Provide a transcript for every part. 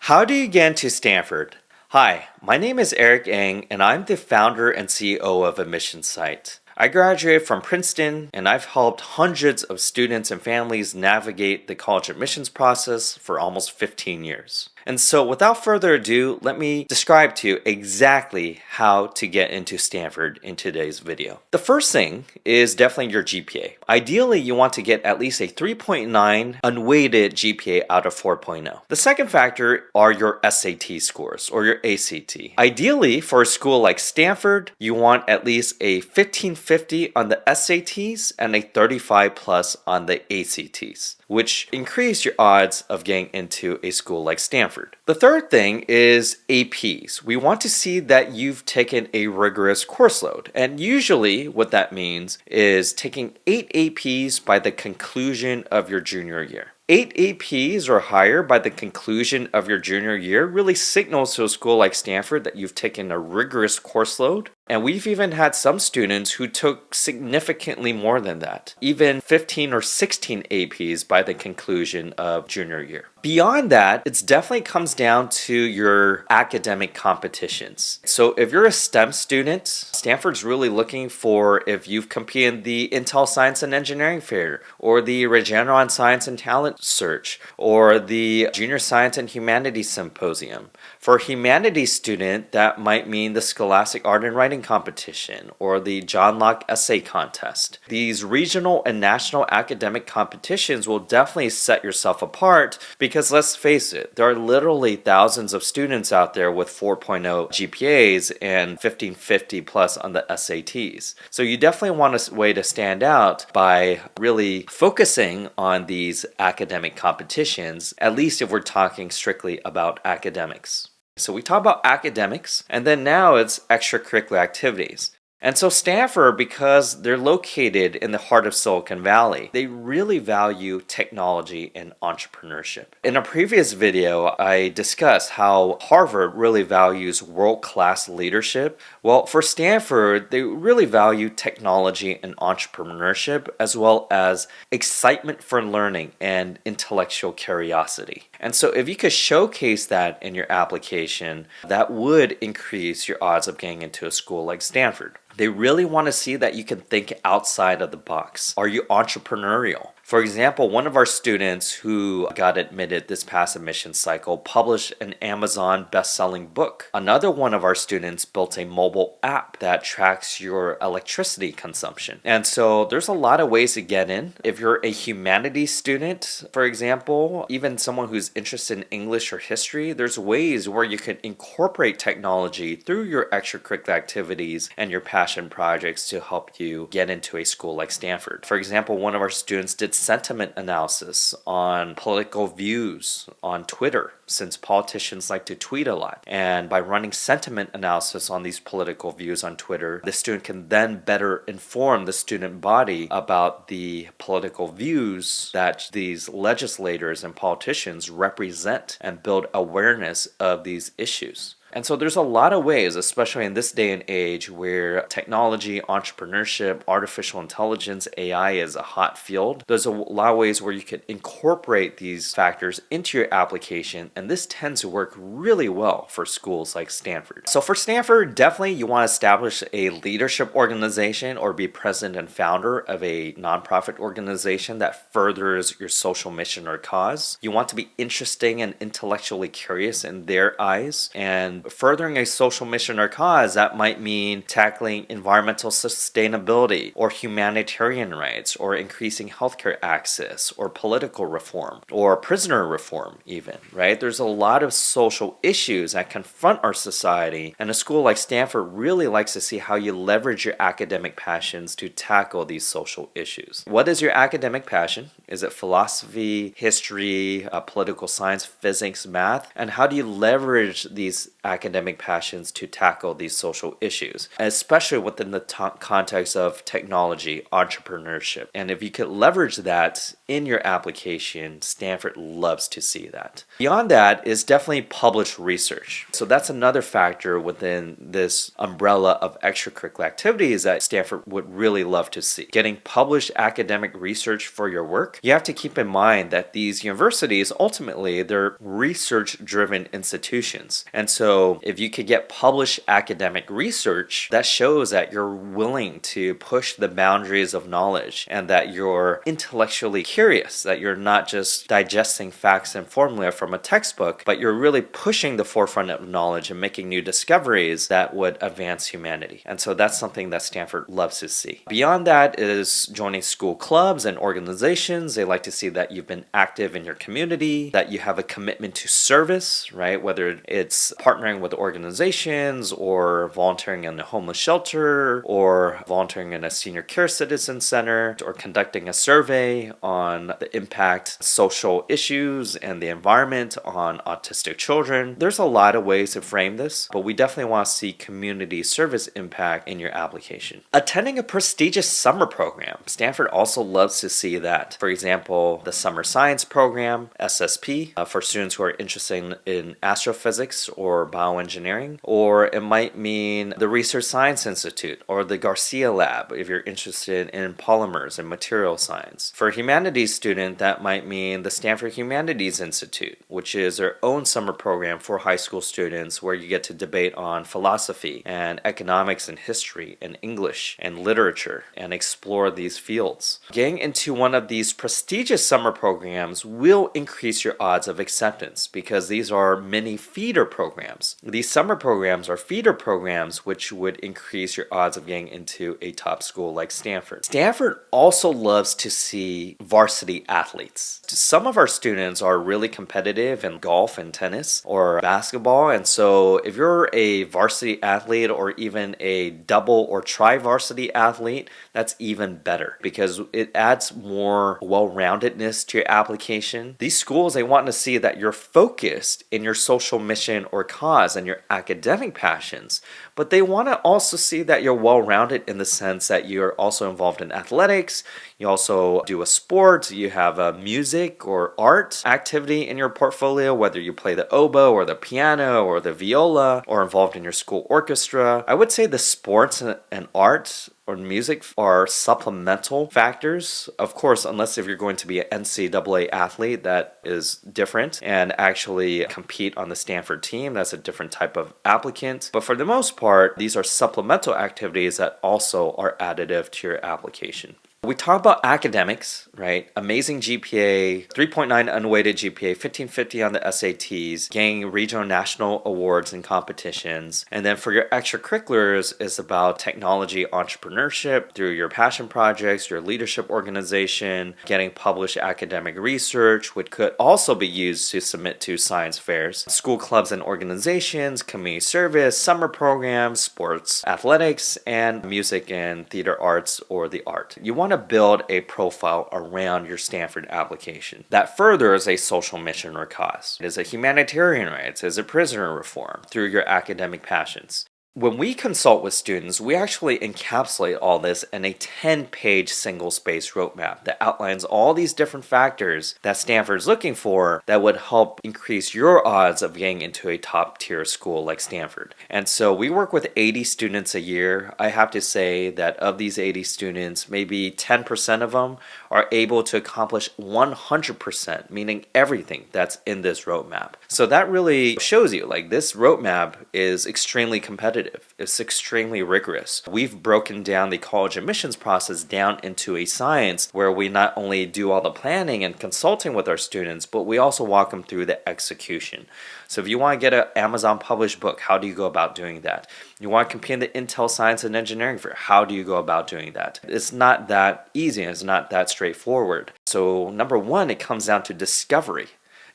How do you get into Stanford? Hi, my name is Eric Ng, and I'm the founder and CEO of Admissions Site. I graduated from Princeton, and I've helped hundreds of students and families navigate the college admissions process for almost 15 years. And so without further ado, let me describe to you exactly how to get into Stanford in today's video. The first thing is definitely your GPA. Ideally, you want to get at least a 3.9 unweighted GPA out of 4.0. The second factor are your SAT scores or your ACT. Ideally, for a school like Stanford, you want at least a 1550 on the SATs and a 35 plus on the ACTs, which increase your odds of getting into a school like Stanford. The third thing is APs. We want to see that you've taken a rigorous course load. And usually what that means is taking 8 APs by the conclusion of your junior year. 8 APs or higher by the conclusion of your junior year really signals to a school like Stanford that you've taken a rigorous course load. And we've even had some students who took significantly more than that, even 15 or 16 APs by the conclusion of junior year. Beyond that, it definitely comes down to your academic competitions. So if you're a STEM student, Stanford's really looking for if you've competed in the Intel Science and Engineering Fair, or the Regeneron Science and Talent Search, or the Junior Science and Humanities Symposium. For a humanities student, that might mean the Scholastic Art and Writing Competition or the John Locke Essay Contest. These regional and national academic competitions will definitely set yourself apart because let's face it, there are literally thousands of students out there with 4.0 GPAs and 1550 plus on the SATs. So you definitely want a way to stand out by really focusing on these academic competitions, at least if we're talking strictly about academics. So we talk about academics, and then now it's extracurricular activities. And so Stanford, because they're located in the heart of Silicon Valley, they really value technology and entrepreneurship. In a previous video, I discussed how Harvard really values world-class leadership. Well, for Stanford, they really value technology and entrepreneurship, as well as excitement for learning and intellectual curiosity. And so if you could showcase that in your application, that would increase your odds of getting into a school like Stanford. They really want to see that you can think outside of the box. Are you entrepreneurial? For example, one of our students who got admitted this past admission cycle published an Amazon best-selling book. Another one of our students built a mobile app that tracks your electricity consumption. And so there's a lot of ways to get in. If you're a humanities student, for example, even someone who's interested in English or history, there's ways where you can incorporate technology through your extracurricular activities and your passion projects to help you get into a school like Stanford. For example, one of our students did sentiment analysis on political views on Twitter, since politicians like to tweet a lot. And by running sentiment analysis on these political views on Twitter, the student can then better inform the student body about the political views that these legislators and politicians represent and build awareness of these issues. And so there's a lot of ways, especially in this day and age where technology, entrepreneurship, artificial intelligence, AI is a hot field. There's a lot of ways where you can incorporate these factors into your application, and this tends to work really well for schools like Stanford. So for Stanford, definitely you want to establish a leadership organization or be president and founder of a nonprofit organization that furthers your social mission or cause. You want to be interesting and intellectually curious in their eyes, and furthering a social mission or cause, that might mean tackling environmental sustainability or humanitarian rights or increasing healthcare access or political reform or prisoner reform even, right? There's a lot of social issues that confront our society, and a school like Stanford really likes to see how you leverage your academic passions to tackle these social issues. What is your academic passion? Is it philosophy, history, political science, physics, math? And how do you leverage these academic passions to tackle these social issues, especially within the context of technology, entrepreneurship. And if you could leverage that in your application, Stanford loves to see that. Beyond that is definitely published research. So that's another factor within this umbrella of extracurricular activities that Stanford would really love to see. Getting published academic research for your work, you have to keep in mind that these universities, ultimately, they're research-driven institutions. And so if you could get published academic research, that shows that you're willing to push the boundaries of knowledge and that you're intellectually curious, that you're not just digesting facts and formula from a textbook, but you're really pushing the forefront of knowledge and making new discoveries that would advance humanity. And so that's something that Stanford loves to see. Beyond that is joining school clubs and organizations. They like to see that you've been active in your community, that you have a commitment to service, right? Whether it's partnering with organizations or volunteering in a homeless shelter or volunteering in a senior care citizen center or conducting a survey on the impact social issues and the environment on autistic children. There's a lot of ways to frame this, but we definitely want to see community service impact in your application. Attending a prestigious summer program. Stanford also loves to see that. For example, the Summer Science Program, SSP, for students who are interested in astrophysics or bioengineering, or it might mean the Research Science Institute or the Garcia Lab if you're interested in polymers and material science. For a humanities student, that might mean the Stanford Humanities Institute, which is their own summer program for high school students where you get to debate on philosophy and economics and history and English and literature and explore these fields. Getting into one of these prestigious summer programs will increase your odds of acceptance because these are mini feeder programs. These summer programs are feeder programs which would increase your odds of getting into a top school like Stanford. Stanford also loves to see varsity athletes. Some of our students are really competitive in golf and tennis or basketball, and so if you're a varsity athlete or even a double or tri-varsity athlete, that's even better because it adds more well-roundedness to your application. These schools, they want to see that you're focused in your social mission or cause and your academic passions, but they want to also see that you're well-rounded in the sense that you're also involved in athletics, you also do a sport, you have a music or art activity in your portfolio, whether you play the oboe or the piano or the viola or involved in your school orchestra. I would say the sports and art or music are supplemental factors. Of course, unless if you're going to be an NCAA athlete, that is different, and actually compete on the Stanford team, that's a different type of applicant. But for the most part, these are supplemental activities that also are additive to your application. We talk about academics, right? Amazing GPA, 3.9 unweighted GPA, 1550 on the SATs, getting regional national awards and competitions. And then for your extracurriculars, it's about technology entrepreneurship through your passion projects, your leadership organization, getting published academic research, which could also be used to submit to science fairs, school clubs and organizations, community service, summer programs, sports, athletics, and music and theater arts or the art. You want to build a profile around your Stanford application that furthers a social mission or cause. Is it humanitarian rights? Is it prisoner reform through your academic passions? When we consult with students, we actually encapsulate all this in a 10-page single-space roadmap that outlines all these different factors that Stanford's looking for that would help increase your odds of getting into a top-tier school like Stanford. And so we work with 80 students a year. I have to say that of these 80 students, maybe 10% of them are able to accomplish 100%, meaning everything that's in this roadmap. So that really shows you, like, this roadmap is extremely competitive. It's extremely rigorous. We've broken down the college admissions process down into a science where we not only do all the planning and consulting with our students, but we also walk them through the execution. So if you want to get an Amazon published book, how do you go about doing that? You want to compete in the Intel Science and Engineering Fair, how do you go about doing that? It's not that easy, it's not that straightforward. So number one, it comes down to discovery.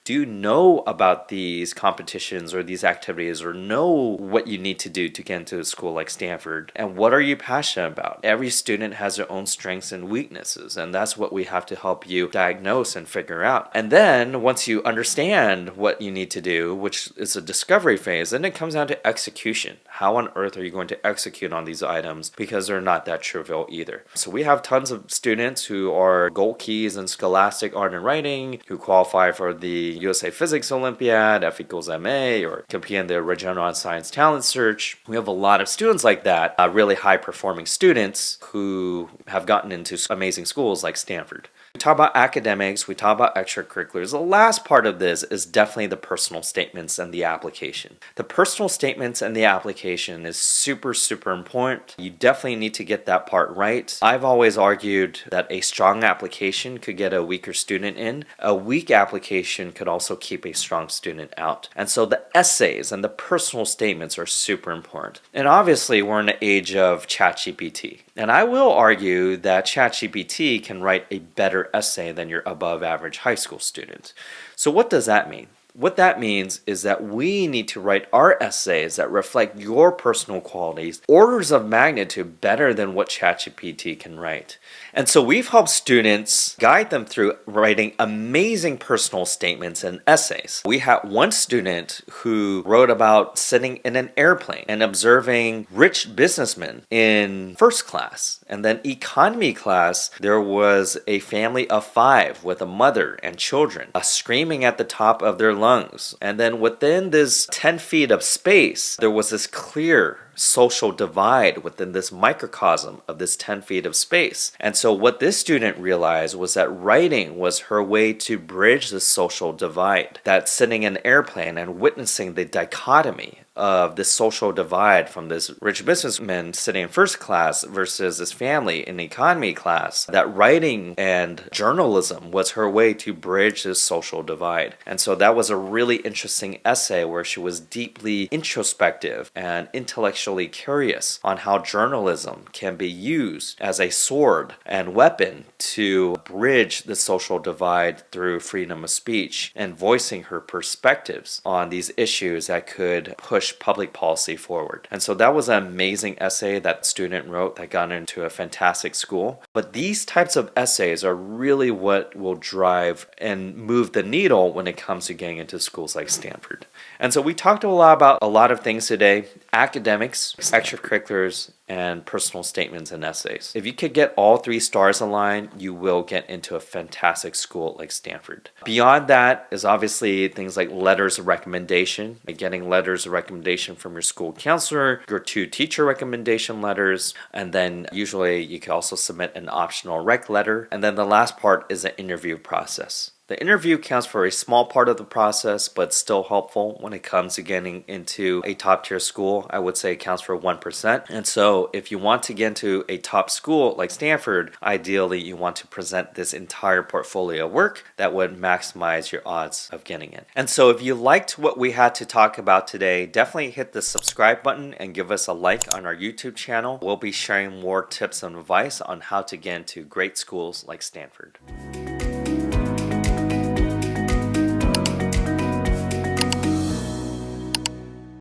Do you know about these competitions or these activities, or know what you need to do to get into a school like Stanford? And what are you passionate about? Every student has their own strengths and weaknesses, and that's what we have to help you diagnose and figure out. And then once you understand what you need to do, which is a discovery phase, then it comes down to execution. How on earth are you going to execute on these items? Because they're not that trivial either. So we have tons of students who are gold keys in Scholastic Art and Writing, who qualify for the USA Physics Olympiad, F equals MA, or compete in the Regeneron Science Talent Search. We have a lot of students like that, really high performing students who have gotten into amazing schools like Stanford. We talk about academics, we talk about extracurriculars. The last part of this is definitely the personal statements and the application. The personal statements and the application is super, super important. You definitely need to get that part right. I've always argued that a strong application could get a weaker student in. A weak application could also keep a strong student out. And so the essays and the personal statements are super important. And obviously, we're in the age of ChatGPT. And I will argue that ChatGPT can write a better essay than your above average high school student. So what does that mean? What that means is that we need to write our essays that reflect your personal qualities, orders of magnitude better than what ChatGPT can write. And so we've helped students guide them through writing amazing personal statements and essays. We had one student who wrote about sitting in an airplane and observing rich businessmen in first class. And then economy class, there was a family of 5 with a mother and children screaming at the top of their lungs. And then within this 10 feet of space, there was this clear social divide within this microcosm of this 10 feet of space. And so what this student realized was that writing was her way to bridge the social divide. That sitting in an airplane and witnessing the dichotomy of this social divide from this rich businessman sitting in first class versus this family in economy class, that writing and journalism was her way to bridge this social divide. And so that was a really interesting essay where she was deeply introspective and intellectually curious on how journalism can be used as a sword and weapon to bridge the social divide through freedom of speech and voicing her perspectives on these issues that could push public policy forward. And so that was an amazing essay that student wrote that got into a fantastic school. But these types of essays are really what will drive and move the needle when it comes to getting into schools like Stanford. And so we talked a lot about a lot of things today: academics, extracurriculars, and personal statements and essays. If you could get all 3 stars aligned, you will get into a fantastic school like Stanford. Beyond that is obviously things like letters of recommendation, like getting letters of recommendation from your school counselor, your 2 teacher recommendation letters, and then usually you can also submit an optional rec letter. And then the last part is the interview process. The interview counts for a small part of the process, but still helpful when it comes to getting into a top tier school. I would say it counts for 1%. And so if you want to get into a top school like Stanford, ideally you want to present this entire portfolio of work that would maximize your odds of getting in. And so if you liked what we had to talk about today, definitely hit the subscribe button and give us a like on our YouTube channel. We'll be sharing more tips and advice on how to get into great schools like Stanford.